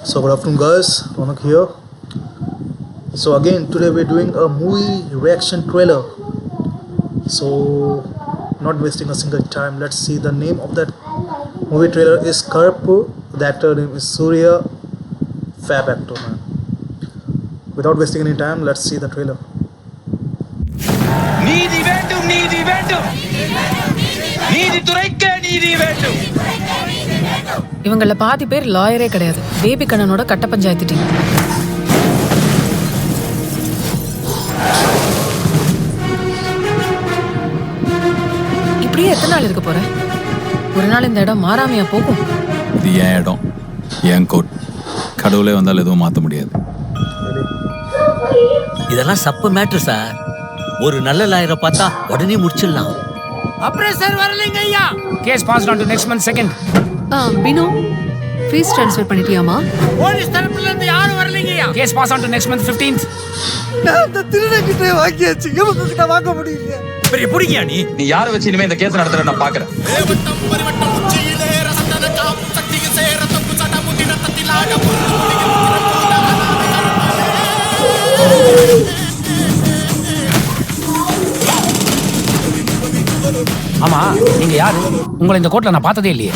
So good afternoon guys, Ronak here. So again today we're doing a movie reaction trailer. So not wasting a single time, let's see the name of that movie trailer is Karpu. The actor name is Surya, fab actor man. Without wasting any time, let's see the trailer. நீதி வேண்டும் நீதி வேண்டும் நீதித்துறைக்கு நீதி வேண்டும். இவங்கள பாதி பேர் லாயரே கிடையாது. பேபி கண்ணனோட கட்ட பஞ்சாயத்து டீம். இப்படியே எத்தனை நாள் இருக்க போற? ஒரு நாள் இந்த இடம் மாறாமையா போகும்? இது என் இடம், என் கோட். கடவுளே வந்தால் எதுவும் மாற்ற முடியாது. இதெல்லாம் சப்பு மேட்ரு சார். ஒரு நல்ல லாயரை பார்த்தா உடனே முடிச்சிடலாம். அப்புறம் சார் வரலைங்க ஐயா. Case passed on to next month second. Binu fees transfer பண்ணிட்டியாமா? போலீஸ் தரப்புல இருந்து யாரும் வரலைங்க ஐயா. Case passed on to next month 15th. நான் அந்த திருடங்கிட்ட வாங்கியாச்சு, இவங்க கிட்ட வாங்க முடியல. பெரிய புடிங்கியா நீ? நீ யாரை வச்சு இனிமே இந்த கேஸ் நடத்துற நான் பாக்குறேன். ஆமா, நீங்க யாரு? உங்களை இந்த கோர்ட்ல நான் பார்த்ததே இல்லையே.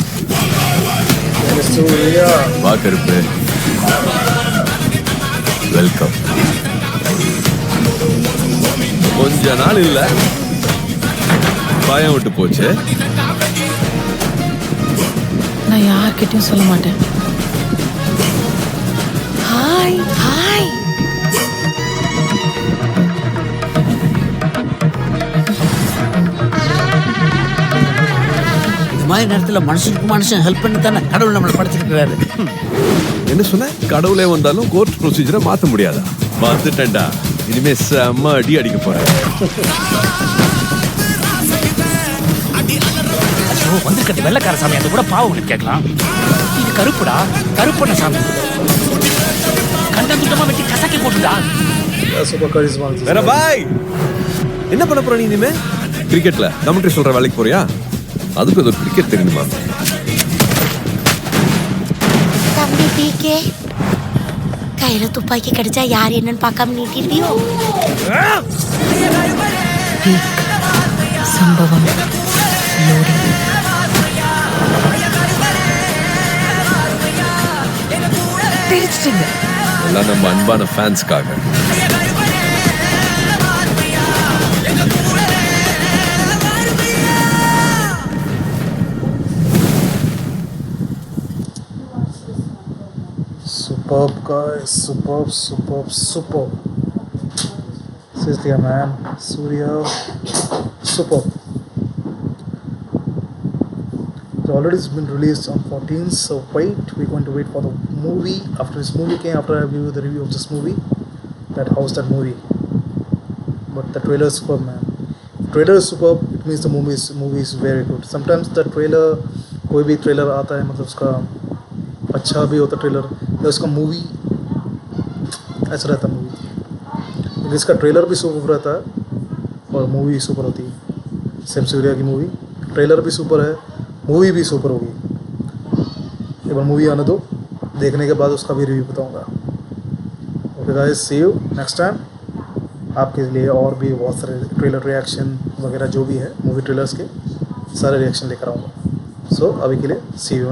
வா கருப்பு, வெல்கம். கொஞ்ச நாள் இல்ல, பயம் விட்டு போச்சு. நான் யார்கிட்டயும் சொல்ல மாட்டேன். Hi hi. இந்த மாதிரி நேரத்துல மனுஷனுக்கு மனுஷன் ஹெல்ப் பண்ணி தானே கடவுள் நம்மளை படைச்சிருக்கிறாரு. என்ன சொன்ன? கடவுளே வந்தாலும் கோர்ட் ப்ரொசீஜரை மாத்த முடியாதா? வந்துட்டேன்டா, இனிமே செம்ம அடி அடிக்க போறேன். ஐயோ, வந்திருக்கிறது வெள்ளக்கார சாமி, அது கூட பாவம் கேட்கலாம். இது கருப்புடா, கருப்பண்ண சாமி. கண்டந்துட்டமா வெட்டி கசக்கி போட்டுடா. Super charisma. வேற பாய், என்ன பண்ண போற நீ இனிமே? கிரிக்கெட்ல கமெண்ட்ரி சொல்ற வேலைக்கு போறியா? அதுக்கு ஏதோ கிரிக்கெட் தெரியுமா? தம்பி பிகே, கையில துப்பாக்கி கிடைச்சா யார் என்னன்னு பார்க்காம நீட்டிருவியோ? சம்பவம் பிரிச்சிட்டீங்க. எல்லாம் நம்ம அன்பான ஃபேன்ஸ்க்காக. Superb guys, superb. Seriously man, Surya, superb. So already it's been released on 14th, so we're going to wait for the movie. After this movie came, after I give you the review of this movie, that how's that movie. But the trailer is superb man. If trailer is superb, it means the movie is very good. Sometimes the trailer, कोई भी trailer आता है मतलब उसका अच्छा भी होता trailer या उसका मूवी ऐसा रहता मूवी, लेकिन इसका ट्रेलर भी सुपर रहता है और मूवी भी सुपर होती है. सेम सूर्या की मूवी, ट्रेलर भी सुपर है, मूवी भी सुपर होगी. एक बार मूवी आने दो, देखने के बाद उसका भी रिव्यू बताऊंगा. Okay guys, see you next time. आपके लिए और भी बहुत सारे ट्रेलर रिएक्शन वगैरह जो भी है मूवी ट्रेलर्स के सारे रिएक्शन लेकर आऊँगा. सो अभी के लिए सी यू.